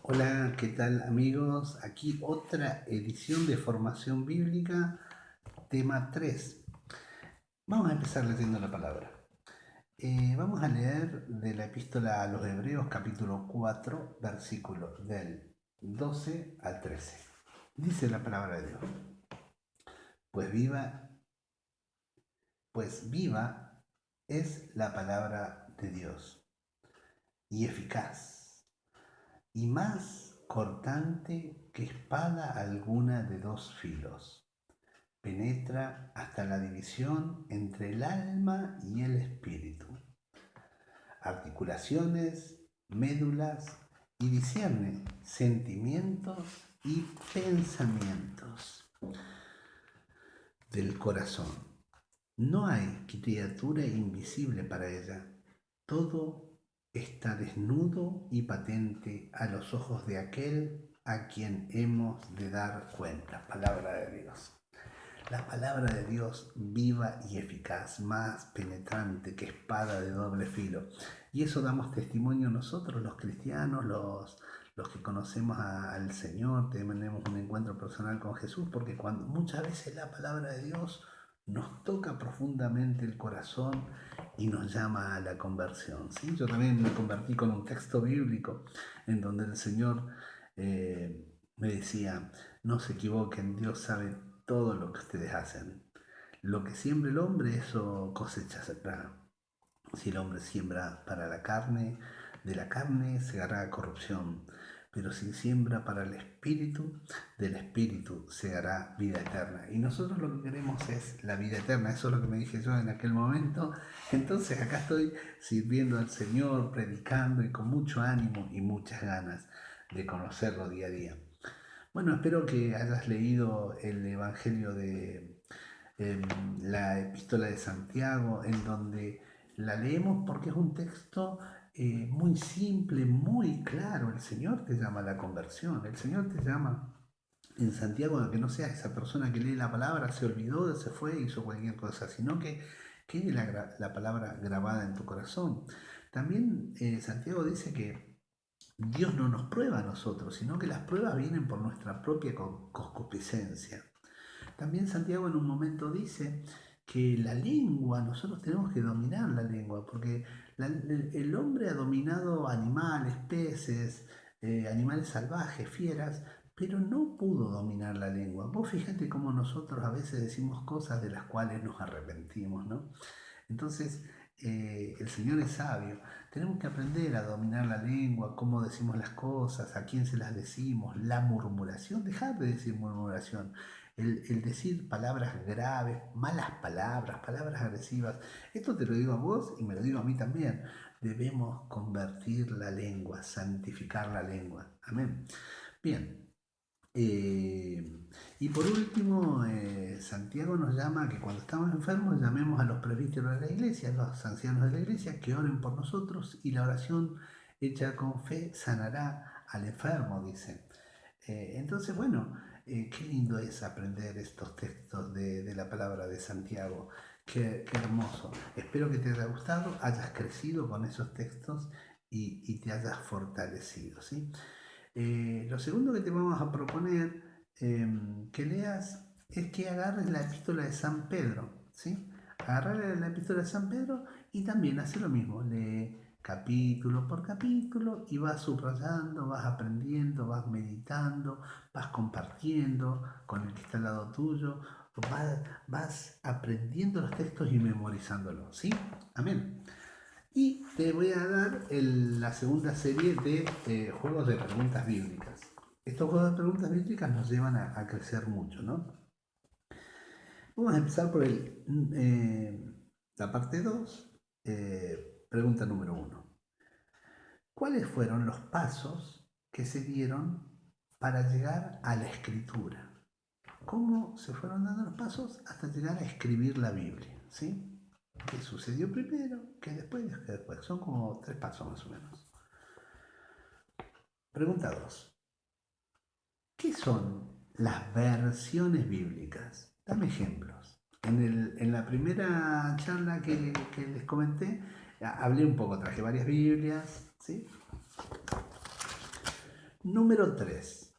Hola, ¿qué tal amigos? Aquí otra edición de Formación Bíblica, tema 3. Vamos a empezar leyendo la palabra. Vamos a leer de la epístola a los Hebreos capítulo 4, versículo del 12 al 13. Dice la palabra de Dios. Pues viva, pues viva es la palabra de Dios y eficaz y más cortante que espada alguna de dos filos. Penetra hasta la división entre el alma y el espíritu, articulaciones, médulas, y discierne sentimientos y pensamientos del corazón. No hay criatura invisible para ella. Todo está desnudo y patente a los ojos de aquel a quien hemos de dar cuenta. Palabra de Dios. La palabra de Dios viva y eficaz, más penetrante que espada de doble filo. Y eso damos testimonio nosotros, los cristianos, los que conocemos al Señor, tenemos un encuentro personal con Jesús, porque cuando muchas veces la palabra de Dios nos toca profundamente el corazón y nos llama a la conversión. ¿Sí? Yo también me convertí con un texto bíblico en donde el Señor me decía, no se equivoquen, Dios sabe todo lo que ustedes hacen. Lo que siembra el hombre, eso cosechará. Si el hombre siembra para la carne, de la carne segará corrupción. Pero si siembra para el espíritu, del espíritu segará vida eterna. Y nosotros lo que queremos es la vida eterna. Eso es lo que me dije yo en aquel momento. Entonces acá estoy sirviendo al Señor, predicando y con mucho ánimo y muchas ganas de conocerlo día a día. Bueno, espero que hayas leído el Evangelio de la Epístola de Santiago, en donde la leemos porque es un texto muy simple, muy claro. El Señor te llama a la conversión, el Señor te llama en Santiago a que no seas esa persona que lee la palabra, se olvidó, se fue, hizo cualquier cosa, sino que quede la palabra grabada en tu corazón. También Santiago dice que Dios no nos prueba a nosotros, sino que las pruebas vienen por nuestra propia concupiscencia. También Santiago en un momento dice que la lengua, nosotros tenemos que dominar la lengua, porque el hombre ha dominado animales, peces, animales salvajes, fieras, pero no pudo dominar la lengua. Vos fíjate cómo nosotros a veces decimos cosas de las cuales nos arrepentimos, ¿no? Entonces, el Señor es sabio. Tenemos que aprender a dominar la lengua, cómo decimos las cosas, a quién se las decimos, la murmuración, dejar de decir murmuración, el decir palabras graves, malas palabras, palabras agresivas. Esto te lo digo a vos y me lo digo a mí también. Debemos convertir la lengua, santificar la lengua. Amén. Bien. Y por último, Santiago nos llama a que cuando estamos enfermos llamemos a los presbíteros de la iglesia, a los ancianos de la iglesia, que oren por nosotros y la oración hecha con fe sanará al enfermo, dice. Entonces, bueno, qué lindo es aprender estos textos de la palabra de Santiago. Qué hermoso. Espero que te haya gustado, hayas crecido con esos textos y te hayas fortalecido, ¿sí? Lo segundo que te vamos a proponer que leas es que agarres la epístola de San Pedro, ¿sí? Agarrar la epístola de San Pedro y también hace lo mismo, lee capítulo por capítulo y vas subrayando, vas aprendiendo, vas meditando, vas compartiendo con el que está al lado tuyo, vas aprendiendo los textos y memorizándolos, ¿sí? Amén. Y te voy a dar la segunda serie de juegos de preguntas bíblicas. Estos juegos de preguntas bíblicas nos llevan a crecer mucho, ¿no? Vamos a empezar por la parte 2, pregunta número 1. ¿Cuáles fueron los pasos que se dieron para llegar a la escritura? ¿Cómo se fueron dando los pasos hasta llegar a escribir la Biblia? ¿Sí? ¿Qué sucedió primero? ¿Qué después? ¿Qué después? Son como 3 pasos más o menos. Pregunta 2. ¿Qué son las versiones bíblicas? Dame ejemplos. En la primera charla que les comenté, hablé un poco, traje varias Biblias, ¿sí? Número 3.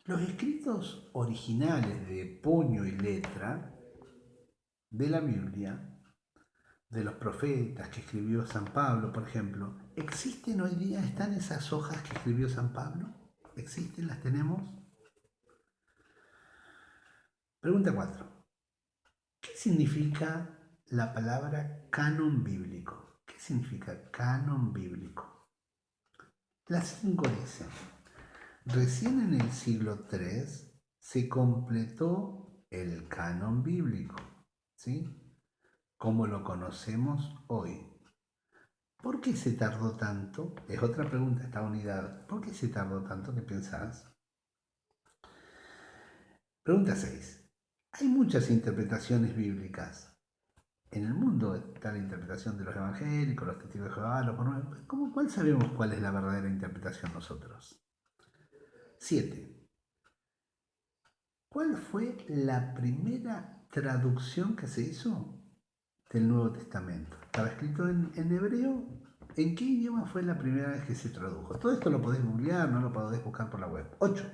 Los escritos originales de puño y letra de la Biblia, de los profetas que escribió San Pablo, por ejemplo, ¿existen hoy día? ¿Están esas hojas que escribió San Pablo? ¿Existen? ¿Las tenemos? Pregunta 4. ¿Qué significa la palabra canon bíblico? ¿Qué significa canon bíblico? La 5 dice, recién en el siglo III se completó el canon bíblico, ¿sí? Como lo conocemos hoy. ¿Por qué se tardó tanto? Es otra pregunta, esta unidad. ¿Por qué se tardó tanto? ¿Qué pensás? Pregunta 6. Hay muchas interpretaciones bíblicas. En el mundo está la interpretación de los evangélicos, los testigos de Jehová, los mormones. ¿Cuál sabemos cuál es la verdadera interpretación nosotros? 7. ¿Cuál fue la primera traducción que se hizo del Nuevo Testamento? Estaba escrito en hebreo. ¿En qué idioma fue la primera vez que se tradujo? Todo esto lo podés googlear, no lo podés buscar por la web. 8.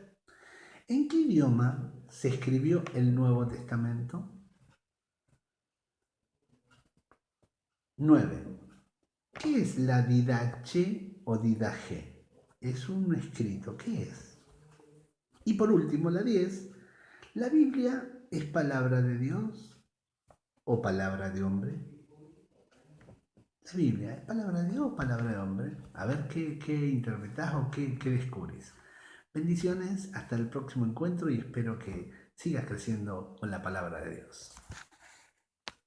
¿En qué idioma se escribió el Nuevo Testamento? 9. ¿Qué es la didache o didaje? Es un escrito. ¿Qué es? Y por último, la 10. ¿La Biblia es palabra de Dios o palabra de hombre? La Biblia es palabra de Dios o palabra de hombre. A ver qué interpretás o qué descubrís. Bendiciones, hasta el próximo encuentro y espero que sigas creciendo con la palabra de Dios.